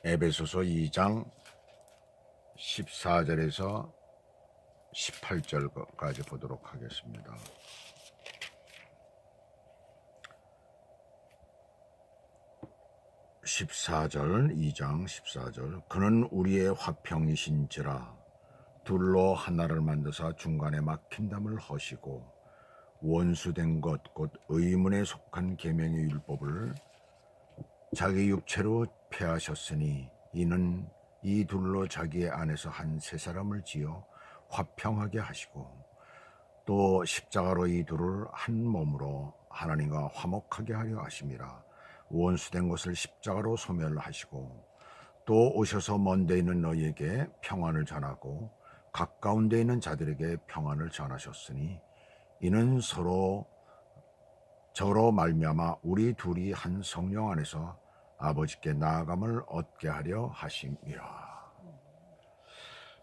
에베소서 2장 14절에서 18절까지 보도록 하겠습니다. (14절) 2장 14절 그는 우리의 화평이신지라 둘로 하나를 만드사 중간에 막힌 담을 허시고 원수된 것 곧 의문에 속한 계명의 율법을 자기 육체로 폐하셨으니 이는 이 둘로 자기의 안에서 한 세 사람을 지어 화평하게 하시고 또 십자가로 이 둘을 한 몸으로 하나님과 화목하게 하려 하심이라. 원수된 것을 십자가로 소멸하시고 또 오셔서 먼 데 있는 너희에게 평안을 전하고 가까운 데 있는 자들에게 평안을 전하셨으니 이는 저로 말미암아 우리 둘이 한 성령 안에서 아버지께 나아감을 얻게 하려 하심이라.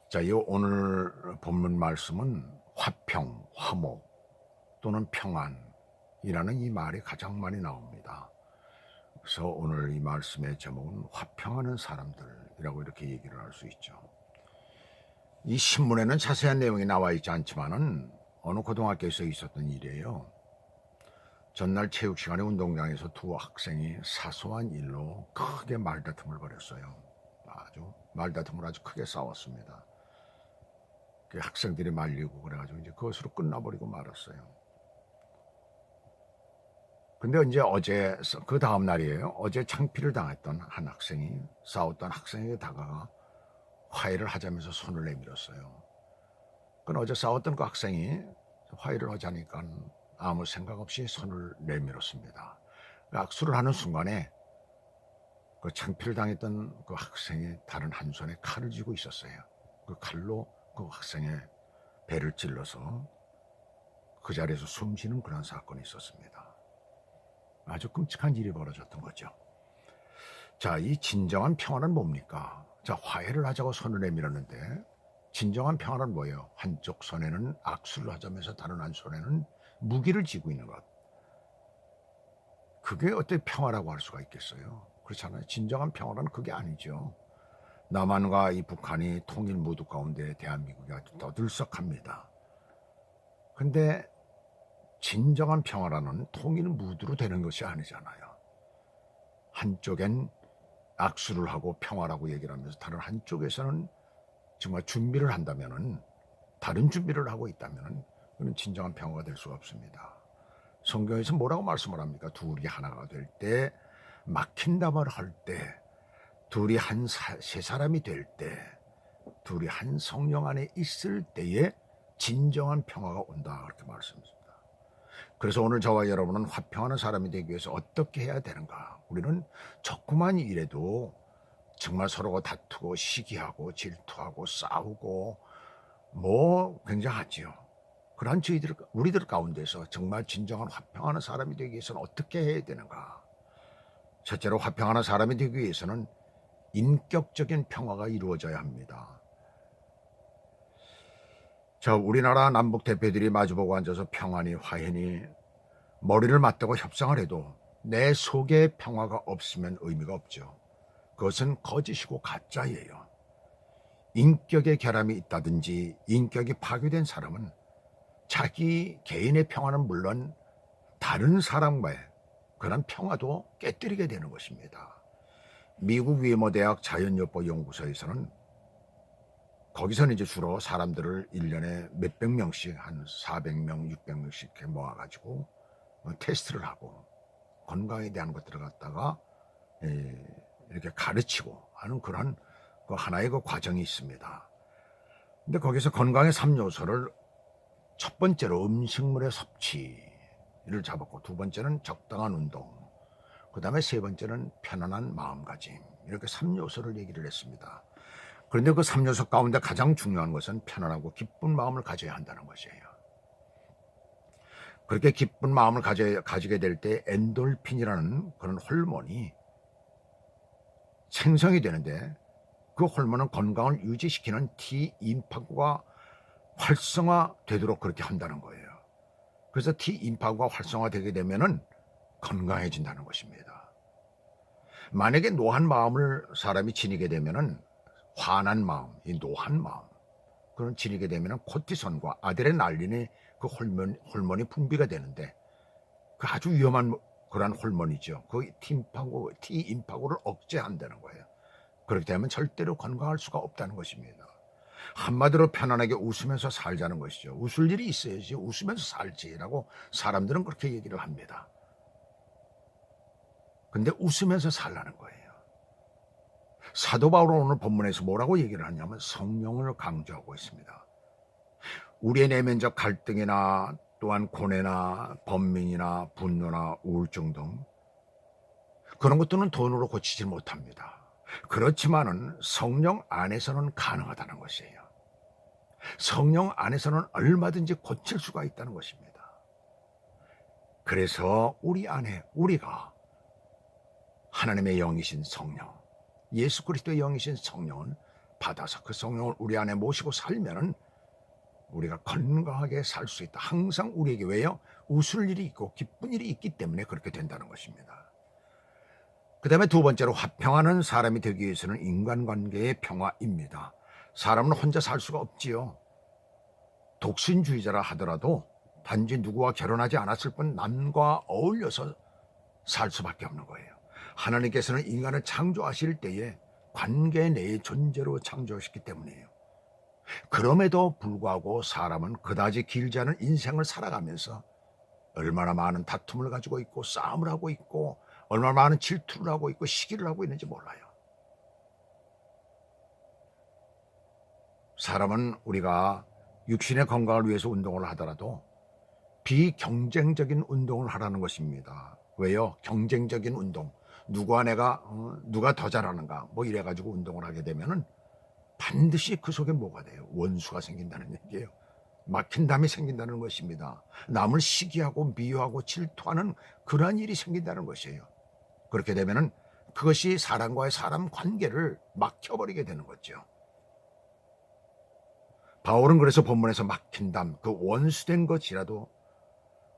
자, 이 오늘 본문 말씀은 화평, 화목 또는 평안이라는 이 말이 가장 많이 나옵니다. 그래서 오늘 이 말씀의 제목은 화평하는 사람들이라고 이렇게 얘기를 할 수 있죠. 이 신문에는 자세한 내용이 나와 있지 않지만은 어느 고등학교에서 있었던 일이에요. 전날 체육 시간에 운동장에서 두 학생이 사소한 일로 크게 말다툼을 벌였어요. 말다툼을 아주 크게 싸웠습니다. 그 학생들이 말리고 그래가지고 이제 그것으로 끝나버리고 말았어요. 근데 이제 어제 그 다음 날이에요. 어제 창피를 당했던 한 학생이 싸웠던 학생에게 다가가 화해를 하자면서 손을 내밀었어요. 그 어제 싸웠던 그 학생이 화해를 하자니까 아무 생각 없이 손을 내밀었습니다. 악수를 하는 순간에 그 창피를 당했던 그 학생이 다른 한 손에 칼을 쥐고 있었어요. 그 칼로 그 학생의 배를 찔러서 그 자리에서 숨 쉬는 그런 사건이 있었습니다. 아주 끔찍한 일이 벌어졌던 거죠. 자, 이 진정한 평화는 뭡니까? 자, 화해를 하자고 손을 내밀었는데 진정한 평화는 뭐예요? 한쪽 손에는 악수를 하자면서 다른 한 손에는 무기를 쥐고 있는 것. 그게 어떻게 평화라고 할 수가 있겠어요? 그렇잖아요. 진정한 평화는 그게 아니죠. 남한과 이 북한이 통일 모두 가운데 대한민국이 아주 떠들썩합니다. 근데 진정한 평화라는 통일 무드로 되는 것이 아니잖아요. 한쪽엔 악수를 하고 평화라고 얘기를 하면서 다른 한쪽에서는 정말 준비를 한다면은, 다른 준비를 하고 있다면은 그건 진정한 평화가 될 수가 없습니다. 성경에서 뭐라고 말씀을 합니까? 둘이 하나가 될 때, 막힌 담을 할 때, 둘이 세 사람이 될 때, 둘이 한 성령 안에 있을 때에 진정한 평화가 온다, 그렇게 말씀했습니다. 그래서 오늘 저와 여러분은 화평하는 사람이 되기 위해서 어떻게 해야 되는가? 우리는 조그만 일에도 정말 서로가 다투고 시기하고 질투하고 싸우고 굉장하지요. 그런 우리들 가운데서 정말 진정한 화평하는 사람이 되기 위해서는 어떻게 해야 되는가? 첫째로 화평하는 사람이 되기 위해서는 인격적인 평화가 이루어져야 합니다. 자, 우리나라 남북 대표들이 마주보고 앉아서 평안히 화해니 머리를 맞대고 협상을 해도 내 속에 평화가 없으면 의미가 없죠. 그것은 거짓이고 가짜예요. 인격의 결함이 있다든지 인격이 파괴된 사람은 자기 개인의 평화는 물론 다른 사람과의 그런 평화도 깨뜨리게 되는 것입니다. 미국 위모대학 자연여보 연구소에서는 거기서는 이제 주로 사람들을 1년에 몇백 명씩 한 400명, 600명씩 이렇게 모아가지고 테스트를 하고 건강에 대한 것들을 갖다가 이렇게 가르치고 하는 그런 하나의 그 과정이 있습니다. 근데 거기서 건강의 3요소를 첫 번째로 음식물의 섭취를 잡았고, 두 번째는 적당한 운동, 그 다음에 세 번째는 편안한 마음가짐, 이렇게 3요소를 얘기를 했습니다. 그런데 그 3요소 가운데 가장 중요한 것은 편안하고 기쁜 마음을 가져야 한다는 것이에요. 그렇게 기쁜 마음을 가지게 될 때 엔돌핀이라는 그런 호르몬이 생성이 되는데, 그 호르몬은 건강을 유지시키는 T임파구가 활성화되도록 그렇게 한다는 거예요. 그래서 T임파구가 활성화되게 되면은 건강해진다는 것입니다. 만약에 노한 마음을 사람이 지니게 되면은 화난 마음, 이 노한 마음, 그런 지니게 되면은 코티손과 아드레날린의 그 호르몬이 분비가 되는데 그 아주 위험한 그러한 호르몬이죠. 그 T임파고를 억제한다는 거예요. 그렇게 되면 절대로 건강할 수가 없다는 것입니다. 한마디로 편안하게 웃으면서 살자는 것이죠. 웃을 일이 있어야지 웃으면서 살지라고 사람들은 그렇게 얘기를 합니다. 근데 웃으면서 살라는 거예요. 사도 바울은 오늘 본문에서 뭐라고 얘기를 하냐면 성령을 강조하고 있습니다. 우리의 내면적 갈등이나 또한 고뇌나 번민이나 분노나 우울증 등 그런 것들은 돈으로 고치지 못합니다. 그렇지만은 성령 안에서는 가능하다는 것이에요. 성령 안에서는 얼마든지 고칠 수가 있다는 것입니다. 그래서 우리 안에 우리가 하나님의 영이신 성령, 예수 그리스도의 영이신 성령을 받아서 그 성령을 우리 안에 모시고 살면은 우리가 건강하게 살 수 있다. 항상 우리에게 왜요? 웃을 일이 있고 기쁜 일이 있기 때문에 그렇게 된다는 것입니다. 그 다음에 두 번째로 화평하는 사람이 되기 위해서는 인간관계의 평화입니다. 사람은 혼자 살 수가 없지요. 독신주의자라 하더라도 단지 누구와 결혼하지 않았을 뿐 남과 어울려서 살 수밖에 없는 거예요. 하나님께서는 인간을 창조하실 때에 관계 내의 존재로 창조하셨기 때문이에요. 그럼에도 불구하고 사람은 그다지 길지 않은 인생을 살아가면서 얼마나 많은 다툼을 가지고 있고 싸움을 하고 있고 얼마나 많은 질투를 하고 있고 시기를 하고 있는지 몰라요. 사람은 우리가 육신의 건강을 위해서 운동을 하더라도 비경쟁적인 운동을 하라는 것입니다. 왜요? 경쟁적인 운동. 누가 더 잘하는가 뭐 이래가지고 운동을 하게 되면은 반드시 그 속에 뭐가 돼요? 원수가 생긴다는 얘기예요. 막힌 담이 생긴다는 것입니다. 남을 시기하고 미워하고 질투하는 그러한 일이 생긴다는 것이에요. 그렇게 되면은 그것이 사람과의 사람 관계를 막혀버리게 되는 거죠. 바울은 그래서 본문에서 막힌 담, 그 원수된 것이라도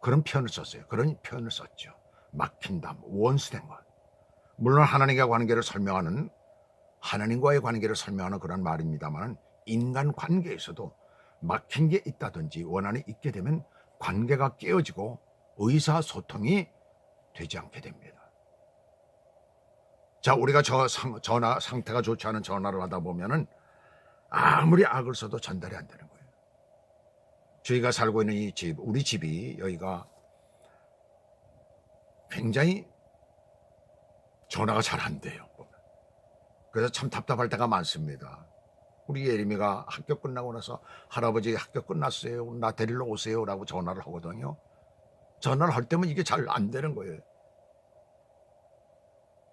그런 표현을 썼어요. 그런 표현을 썼죠. 막힌 담, 원수된 것. 물론 하나님과의 관계를 설명하는 그런 말입니다만 인간 관계에서도 막힌 게 있다든지 원한이 있게 되면 관계가 깨어지고 의사소통이 되지 않게 됩니다. 자, 우리가 상태가 좋지 않은 전화를 하다 보면은 아무리 악을 써도 전달이 안 되는 거예요. 저희가 살고 있는 이 집, 우리 집이 여기가 굉장히 전화가 잘 안 돼요. 그래서 참 답답할 때가 많습니다. 우리 예림이가 학교 끝나고 나서 할아버지 학교 끝났어요. 나 데리러 오세요. 라고 전화를 하거든요. 전화를 할 때면 이게 잘 안 되는 거예요.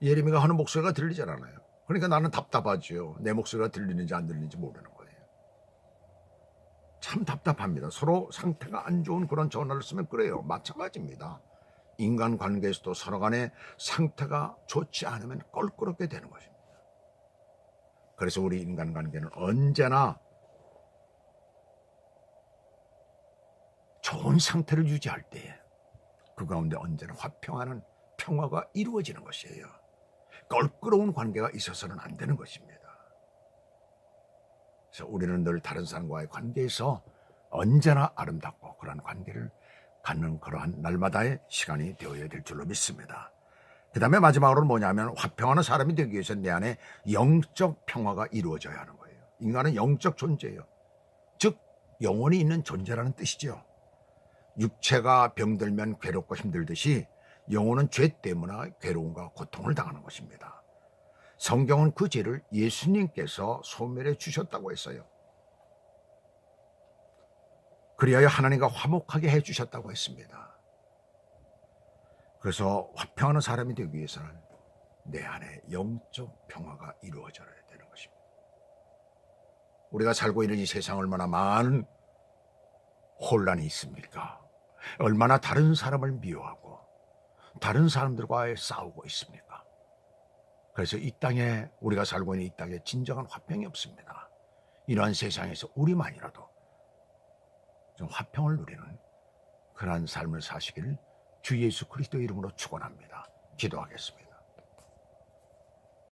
예림이가 하는 목소리가 들리질 않아요. 그러니까 나는 답답하죠. 내 목소리가 들리는지 안 들리는지 모르는 거예요. 참 답답합니다. 서로 상태가 안 좋은 그런 전화를 쓰면 그래요. 마찬가지입니다. 인간관계에서도 서로 간의 상태가 좋지 않으면 껄끄럽게 되는 것입니다. 그래서 우리 인간관계는 언제나 좋은 상태를 유지할 때에 그 가운데 언제나 화평하는 평화가 이루어지는 것이에요. 껄끄러운 관계가 있어서는 안 되는 것입니다. 그래서 우리는 늘 다른 사람과의 관계에서 언제나 아름답고 그러한 관계를 갖는 그러한 날마다의 시간이 되어야 될 줄로 믿습니다. 그 다음에 마지막으로는 뭐냐면 화평하는 사람이 되기 위해서 내 안에 영적 평화가 이루어져야 하는 거예요. 인간은 영적 존재예요. 즉 영혼이 있는 존재라는 뜻이죠. 육체가 병들면 괴롭고 힘들듯이 영혼은 죄 때문에 괴로움과 고통을 당하는 것입니다. 성경은 그 죄를 예수님께서 소멸해 주셨다고 했어요. 그리하여 하나님과 화목하게 해주셨다고 했습니다. 그래서 화평하는 사람이 되기 위해서는 내 안에 영적 평화가 이루어져야 되는 것입니다. 우리가 살고 있는 이 세상 얼마나 많은 혼란이 있습니까? 얼마나 다른 사람을 미워하고 다른 사람들과의 싸우고 있습니까? 그래서 이 땅에 우리가 살고 있는 이 땅에 진정한 화평이 없습니다. 이러한 세상에서 우리만이라도 좀 화평을 누리는 그러한 삶을 사시기를 주 예수 그리스도 이름으로 축원합니다. 기도하겠습니다.